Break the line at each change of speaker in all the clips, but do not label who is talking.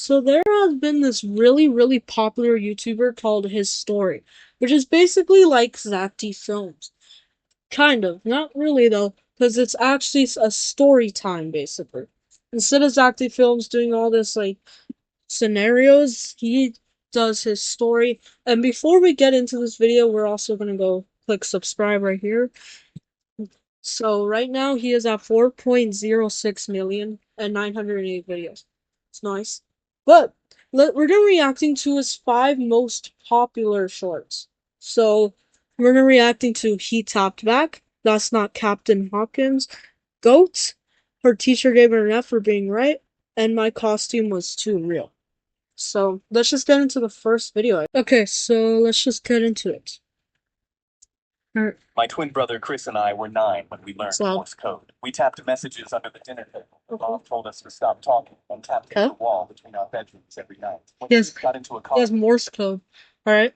So there has been this really popular YouTuber called His Story, which is basically like Zachty Films. Kind of. Not really though, because it's actually a story time basically. Instead of Zachty Films doing all this like scenarios, he does his story. And before we get into this video, we're also gonna go click subscribe right here. So right now he is at 4.06 million and 908 videos. It's nice. But we're gonna reacting to his 5 most popular shorts. So we're gonna reacting to He Tapped Back, That's Not Captain Hawkins, Goats, Her Teacher Gave Her an F for Being Right, and My Costume Was Too Real. So let's just get into the first video. Okay, so let's just get into it.
My twin brother Chris and I were 9 when we learned Morse code. We tapped messages under the dinner table. Mom told us to stop talking and tapped the wall between our bedrooms every night. When
Yes.
we got into a car,
He has Morse code. Alright.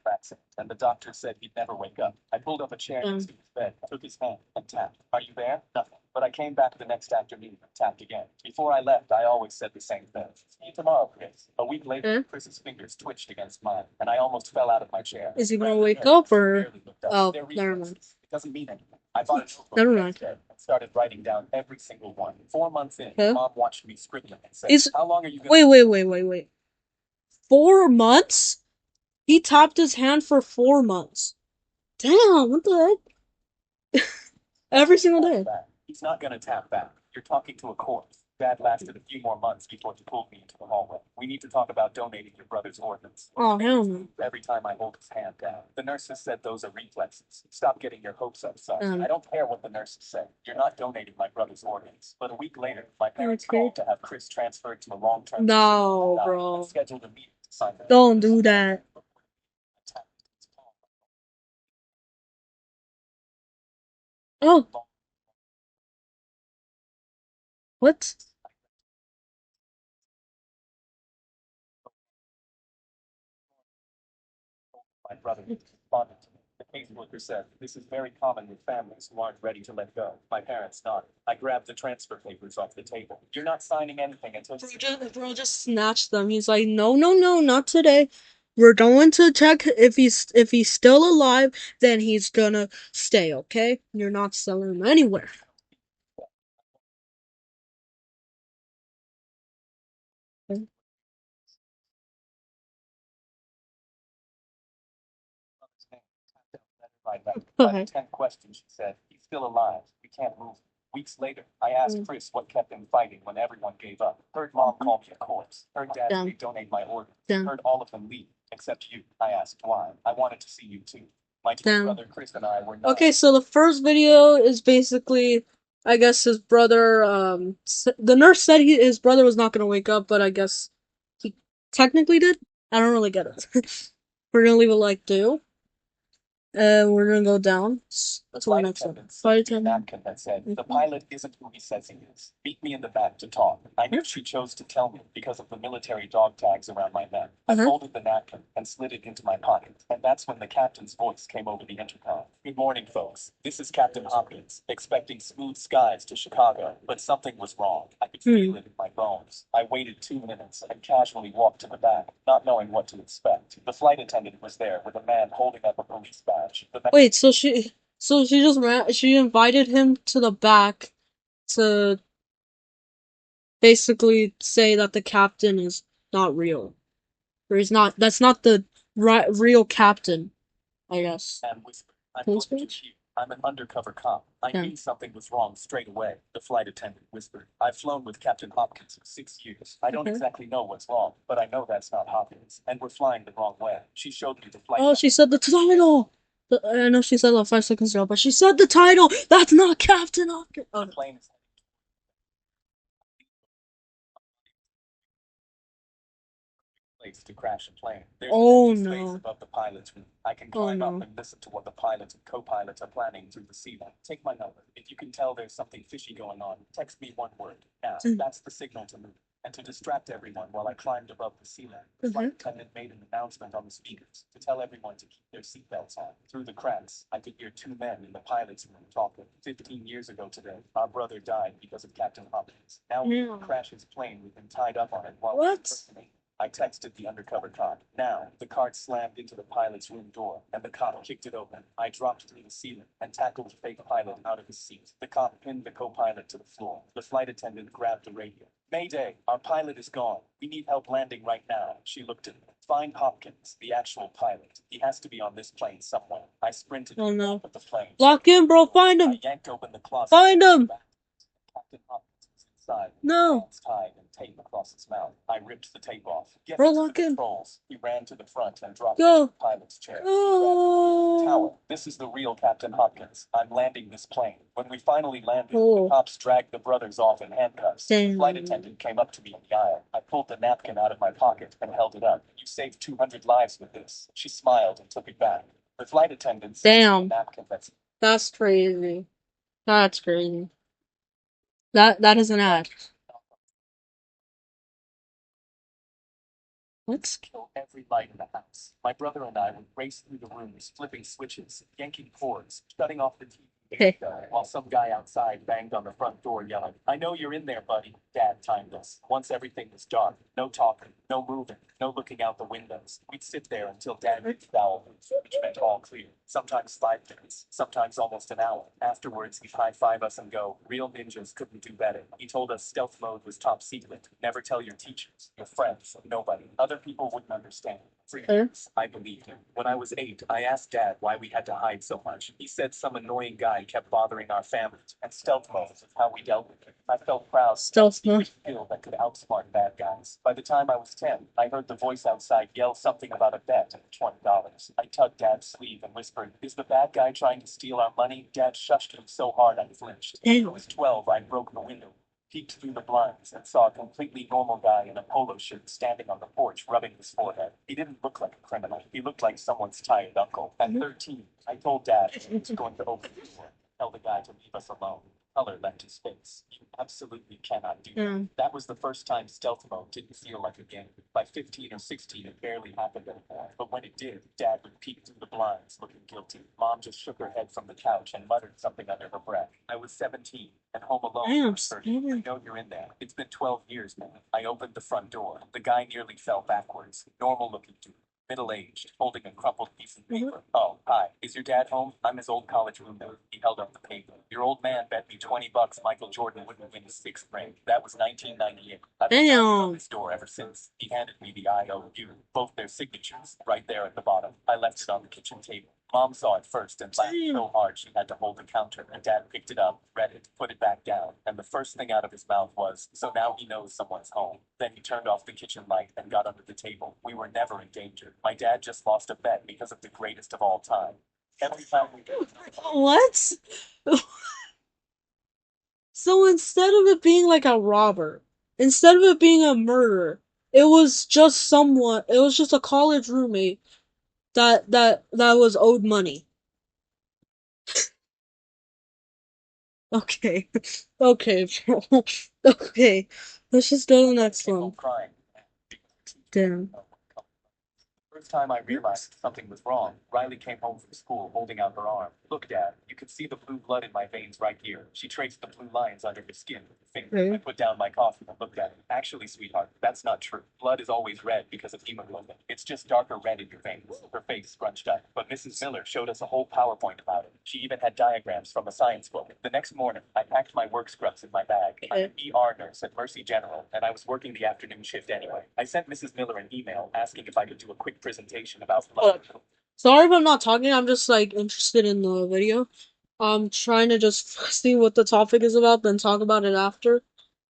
and the doctor said he'd never wake up. I pulled up a chair next to his bed, took his hand, and tapped. Are you there? Nothing. But I came back the next afternoon and tapped again. Before I left, I always said the same thing. See you tomorrow, Chris. A week later, Chris's fingers twitched against mine, and I almost fell out of my chair.
Is he gonna wake up or? Oh, never mind.
It doesn't mean anything. I bought a notebook
Never mind.
and started writing down every single one. 4 months in, Mom watched me scribbling and said, how long are you gonna—
Wait. 4 months? He tapped his hand for 4 months. Damn, what the heck? Every single day.
He's not gonna tap back. You're talking to a corpse. Dad lasted a few more months before he pulled me into the hallway. We need to talk about donating your brother's organs.
Oh, hell no.
Every time I hold his hand down. The nurses said those are reflexes. Stop getting your hopes up, son. I don't care what the nurses say. You're not donating my brother's organs. But a week later, my parents called to have Chris transferred to a long-term—
No, bro.
Scheduled a meeting to sign the—
Don't do that. Oh. What?
My brother responded to me. The caseworker said, this is very common with families who aren't ready to let go. My parents nodded. I grabbed the transfer papers off the table. You're not signing anything until—
Bro just snatched them. He's like, no, not today. We're going to check if he's still alive, then he's gonna stay, okay? You're not selling him anywhere.
By 10 questions, she said, he's still alive. We can't move him. Weeks later, I asked Chris what kept him fighting when everyone gave up. Heard Mom call me a corpse. Heard Dad say donate my organs. Heard all of them leave, except you. I asked why. I wanted to see you too. My twin brother Chris and I were not—
Okay, so the first video is basically, I guess his brother, the nurse said his brother was not gonna wake up, but I guess he technically did? I don't really get it. We're gonna leave a like do. We're gonna go down.
The
That's what
flight
next one.
attendant
Flight
sent me a
attendant.
napkin that said, the pilot isn't who he says he is. Beat me in the back to talk. I knew she chose to tell me because of the military dog tags around my neck. I folded the napkin and slid it into my pocket. And that's when the captain's voice came over the intercom. Good morning, folks. This is Captain Hopkins, expecting smooth skies to Chicago, but something was wrong. I could feel it in my bones. I waited 2 minutes and casually walked to the back, not knowing what to expect. The flight attendant was there with a man holding up a police badge. Wait,
so she invited him to the back to basically say that the captain is not real. Or he's not, that's not the real captain, I guess.
And whispered, I'm
Police
going to
badge?
you. I'm an undercover cop. I knew something was wrong straight away, the flight attendant whispered. I've flown with Captain Hopkins for 6 years. I don't exactly know what's wrong, but I know that's not Hopkins, and we're flying the wrong way. She showed me the flight.
Oh, she said the title! I know she said that 5 seconds ago, but she said the title! That's not Captain Hopkins! Oh, no.
Plane is place to crash a plane. There's
Oh,
an empty
no.
space above the pilot's room. I can climb up and listen to what the pilots and co-pilots are planning through the ceiling. Take my number. If you can tell there's something fishy going on, text me one word. Now, that's the signal to move. And to distract everyone while I climbed above the ceiling, the flight attendant made an announcement on the speakers to tell everyone to keep their seatbelts on. Through the cracks, I could hear 2 men in the pilot's room talking. 15 years ago today, our brother died because of Captain Hopkins. Now we can crash his plane with him tied up on it while— What? I texted the undercover cop. Now, the cart slammed into the pilot's room door, and the cop kicked it open. I dropped through the ceiling and tackled the fake pilot out of his seat. The cop pinned the co-pilot to the floor. The flight attendant grabbed the radio. Mayday, our pilot is gone. We need help landing right now. She looked at me. Find Hopkins, the actual pilot. He has to be on this plane somewhere. I sprinted
Oh no.
to the plane.
Lock in, bro. Find him.
I yanked open the closet.
Find him.
Captain Hopkins was inside.
No.
Hands tied and tape across his mouth. I ripped the tape off. Get
Bro,
to
lock
the
in.
controls. He ran to the front and dropped
Go.
into the pilot's chair.
Oh.
Tower. This is the real Captain Hopkins. I'm landing this plane. When we finally landed, the cops dragged the brothers off in handcuffs. The flight attendant came up to me in the aisle. I pulled the napkin out of my pocket and held it up. You saved 200 lives with this. She smiled and took it back. The flight attendants.
Damn.
Napkin
that's crazy. That's crazy. That is an ad. Let's
kill every light in the house. My brother and I would race through the rooms, flipping switches, yanking cords, shutting off the TV.
Okay.
While some guy outside banged on the front door yelling, I know you're in there, buddy. Dad timed us. Once everything was dark, no talking, no moving, no looking out the windows. We'd sit there until Dad hit the bell, which meant all clear. Sometimes 5 minutes, sometimes almost an hour. Afterwards, he'd high-five us and go, real ninjas couldn't do better. He told us stealth mode was top secret. Never tell your teachers, your friends, nobody. Other people wouldn't understand. For years, I believed him. When I was 8, I asked Dad why we had to hide so much. He said some annoying guy kept bothering our families, and stealth mode is how we dealt with it. I felt proud.
Stealth mode.
Skill that could outsmart bad guys. By the time I was 10, I heard the voice outside yell something about a bet and $20. I tugged Dad's sleeve and whispered, is the bad guy trying to steal our money? Dad shushed him so hard I flinched. When I was 12, I broke the window, peeked through the blinds, and saw a completely normal guy in a polo shirt standing on the porch rubbing his forehead. He didn't look like a criminal. He looked like someone's tired uncle. At 13, I told Dad he was going to open the door. Tell the guy to leave us alone. Color left his face. You absolutely cannot do that. That was the first time stealth mode didn't feel like a game. By 15 or 16, it barely happened anymore. But when it did, Dad would peek through the blinds, looking guilty. Mom just shook her head from the couch and muttered something under her breath. I was 17 and home alone. I know you're in there. It's been 12 years, man. I opened the front door. The guy nearly fell backwards. Normal looking dude. Middle-aged, holding a crumpled piece of paper. Oh, hi. Is your dad home? I'm his old college roommate. He held up the paper. Your old man bet me $20 Michael Jordan wouldn't win his 6th ring. That was 1998. I've been knocking on his door ever since. He handed me the IOU, both their signatures, right there at the bottom. I left it on the kitchen table. Mom saw it first and laughed so hard she had to hold the counter. And Dad picked it up, read it, put it back down, and the first thing out of his mouth was, so now he knows someone's home. Then he turned off the kitchen light and got under the table. We were never in danger. My dad just lost a bet because of the greatest of all time. Every time we
What? So instead of it being like a robber, instead of it being a murder, it was just someone, it was just a college roommate that was owed money. Okay. Okay, bro. Okay. Let's just go to the next one. Damn.
First time I realized something was wrong, Riley came home from school holding out her arm. Look, Dad, you can see the blue blood in my veins right here. She traced the blue lines under her skin with her finger. I put down my coffee and looked at it. Actually, sweetheart, that's not true. Blood is always red because of hemoglobin. It's just darker red in your veins. Her face scrunched up. But Mrs. Miller showed us a whole PowerPoint about it. She even had diagrams from a science book. The next morning, I packed my work scrubs in my bag. I'm an ER nurse at Mercy General, and I was working the afternoon shift anyway. I sent Mrs. Miller an email asking if I could do a quick presentation about blood.
Sorry if I'm not talking, I'm just like interested in the video. I'm trying to just see what the topic is about, then talk about it after.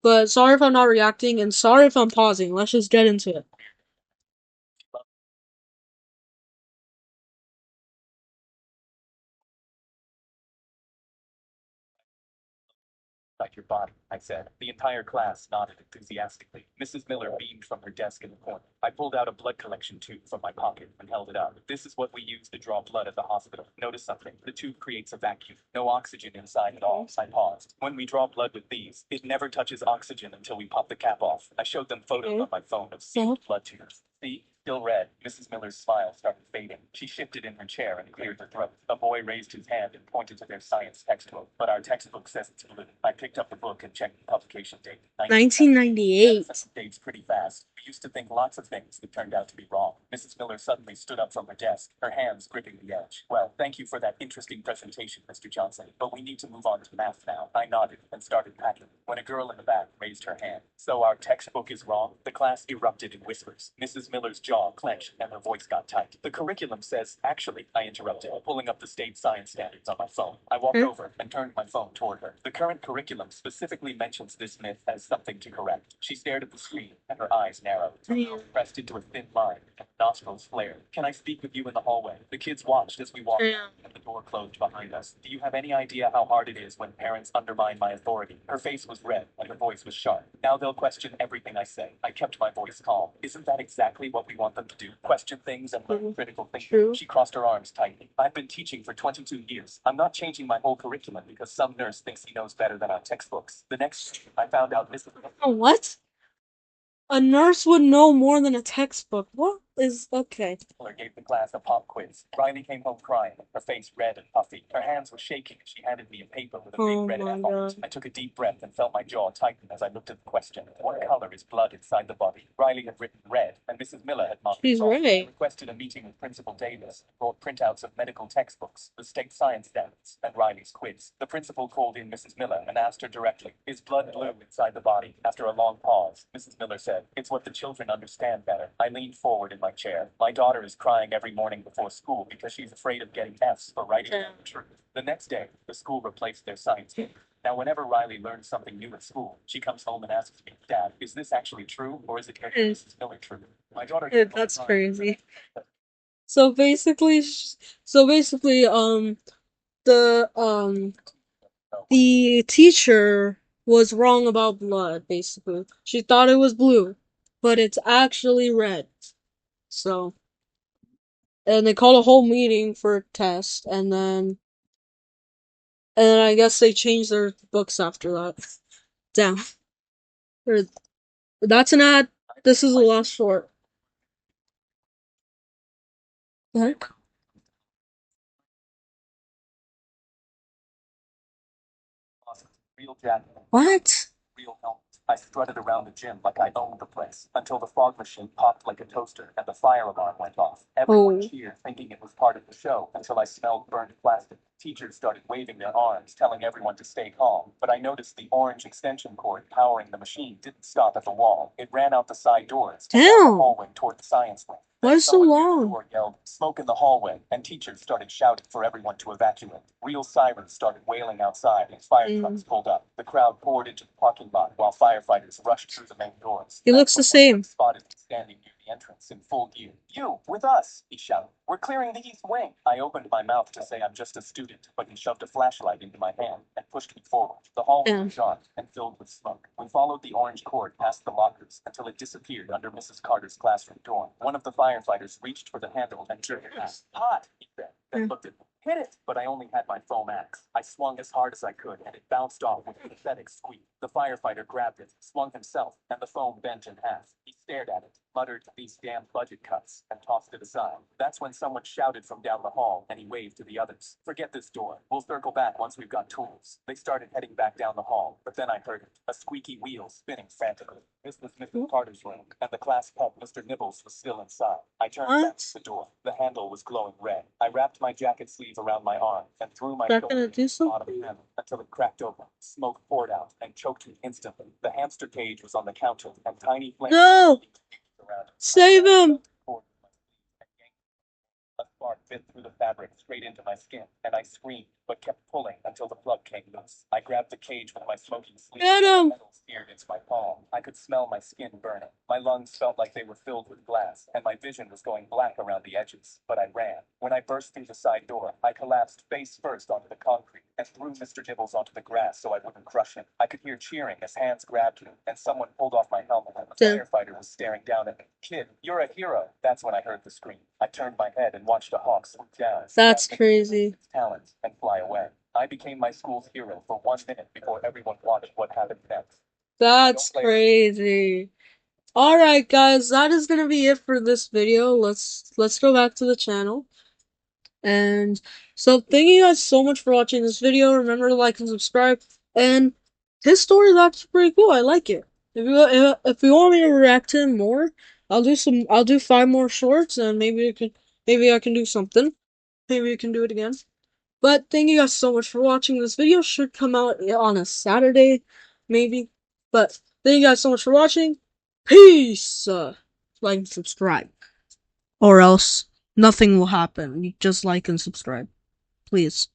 But sorry if I'm not reacting, and sorry if I'm pausing. Let's just get into it.
Like your body, I said. The entire class nodded enthusiastically. Mrs. Miller beamed from her desk in the corner. I pulled out a blood collection tube from my pocket and held it up. This is what we use to draw blood at the hospital. Notice something. The tube creates a vacuum. No oxygen inside at all. I paused. When we draw blood with these, it never touches oxygen until we pop the cap off. I showed them photos on my phone of sealed blood tubes. See? Still red. Mrs. Miller's smile started fading. She shifted in her chair and cleared her throat. A boy raised his hand and pointed to their science textbook. But our textbook says it's blue. I picked up the book and checked the publication date.
1998.
That dates pretty fast. We used to think lots of things that turned out to be wrong. Mrs. Miller suddenly stood up from her desk, her hands gripping the edge. Well, thank you for that interesting presentation, Mr. Johnson. But we need to move on to math now. I nodded and started packing when a girl in the back raised her hand. So our textbook is wrong? The class erupted in whispers. Mrs. Miller's jaw clenched and her voice got tight. The curriculum says, actually, I interrupted, pulling up the state science standards on my phone. I walked over and turned my phone toward her. The current curriculum specifically mentions this myth as something to correct. She stared at the screen and her eyes narrowed. Her mouth pressed into a thin line and her nostrils flared. Can I speak with you in the hallway? The kids watched as we walked out and the door closed behind us. Do you have any idea how hard it is when parents undermine my authority? Her face was red and her voice was sharp. Now they'll question everything I say. I kept my voice calm. Isn't that exactly what we want them to do? Question things and learn critical thinking. True. She crossed her arms tightly. I've been teaching for 22 years. I'm not changing my whole curriculum because some nurse thinks he knows better than our textbooks. The next I found out Mrs.
Oh, what? A nurse would know more than a textbook. What is okay?
Miller gave the class a pop quiz. Riley came home crying, her face red and puffy. Her hands were shaking as she handed me a paper with a big red F on it. I took a deep breath and felt my jaw tighten as I looked at the question. What color is blood inside the body? Riley had written red, and Mrs. Miller had marked it wrong. I requested a meeting with Principal Davis, brought printouts of medical textbooks, the state science standards, and Riley's quiz. The principal called in Mrs. Miller and asked her directly, is blood blue inside the body? After a long pause, Mrs. Miller said, it's what the children understand better. I leaned forward in my chair. My daughter is crying every morning before school because she's afraid of getting F's for writing down the truth. The next day, the school replaced their science teacher. Now, whenever Riley learns something new at school, she comes home and asks me, Dad, is this actually true or is it Mrs. Miller true? My daughter.
That's crazy. So basically, the the teacher was wrong about blood. Basically, she thought it was blue, but it's actually red. So, and they called a whole meeting for a test, and I guess they changed their books after that. Damn. That's an ad. This is the last short. The heck?
Real jacket.
What?
Real helmet. I strutted around the gym like I owned the place until the fog machine popped like a toaster and the fire alarm went off. Everyone cheered, thinking it was part of the show until I smelled burnt plastic. Teachers started waving their arms, telling everyone to stay calm. But I noticed the orange extension cord powering the machine didn't stop at the wall. It ran out the side doors and down the hallway toward the science wing.
Why is so long?
Yelled, smoke in the hallway, and teachers started shouting for everyone to evacuate. Real sirens started wailing outside as fire trucks pulled up. The crowd poured into the parking lot while firefighters rushed through the main doors.
He looks the same.
Spotted me standing near the entrance in full gear. You, with us, he shouted. We're clearing the east wing. I opened my mouth to say I'm just a student, but he shoved a flashlight into my hand and pushed me forward. The hallway was dark and filled with smoke. We followed the orange cord past the lockers until it disappeared under Mrs. Carter's classroom door. One of the firefighters reached for the handle and jerked it out. Hot, he said, then looked at me. Hit it! But I only had my foam axe. I swung as hard as I could, and it bounced off with a pathetic squeak. The firefighter grabbed it, swung himself, and the foam bent in half. He stared at it, muttered, these damn budget cuts, and tossed it aside. That's when someone shouted from down the hall, and he waved to the others. Forget this door. We'll circle back once we've got tools. They started heading back down the hall, but then I heard it, a squeaky wheel spinning frantically. This was Mrs. Carter's room, and the class pet, Mr. Nibbles, was still inside. I turned back to the door. The handle was glowing red. I wrapped my jacket sleeve around my arm and threw my shoulder into the bottom panel until it cracked open. Smoke poured out and choked me instantly. The hamster cage was on the counter, and tiny flames.
No! Save him!
A spark bit through the fabric straight into my skin, and I screamed, but kept pulling until the plug came loose. I grabbed the cage with my smoking sleeve.
Get him!
Metal seared into my palm. I could smell my skin burning. My lungs felt like they were filled with glass, and my vision was going black around the edges. But I ran. When I burst through the side door, I collapsed face first onto the concrete and threw Mr. Nibbles onto the grass so I wouldn't crush him. I could hear cheering as hands grabbed me, and someone pulled off my helmet, and the firefighter was staring down at me. Kid, you're a hero. That's when I heard the scream. I turned my head and watched a hawk swoop down.
That's crazy.
Talent and fly away. I became my school's hero for 1 minute before everyone watched what happened next.
That's crazy. Alright guys, that is gonna be it for this video. Let's go back to the channel. And so thank you guys so much for watching this video. Remember to like and subscribe. And his story is actually pretty cool. I like it. If you want me to react to him more, I'll do 5 more shorts, and maybe I can do something. Maybe we can do it again. But thank you guys so much for watching. This video should come out on a Saturday, maybe. But thank you guys so much for watching. Peace. Like and subscribe, or else nothing will happen. You just like and subscribe, please.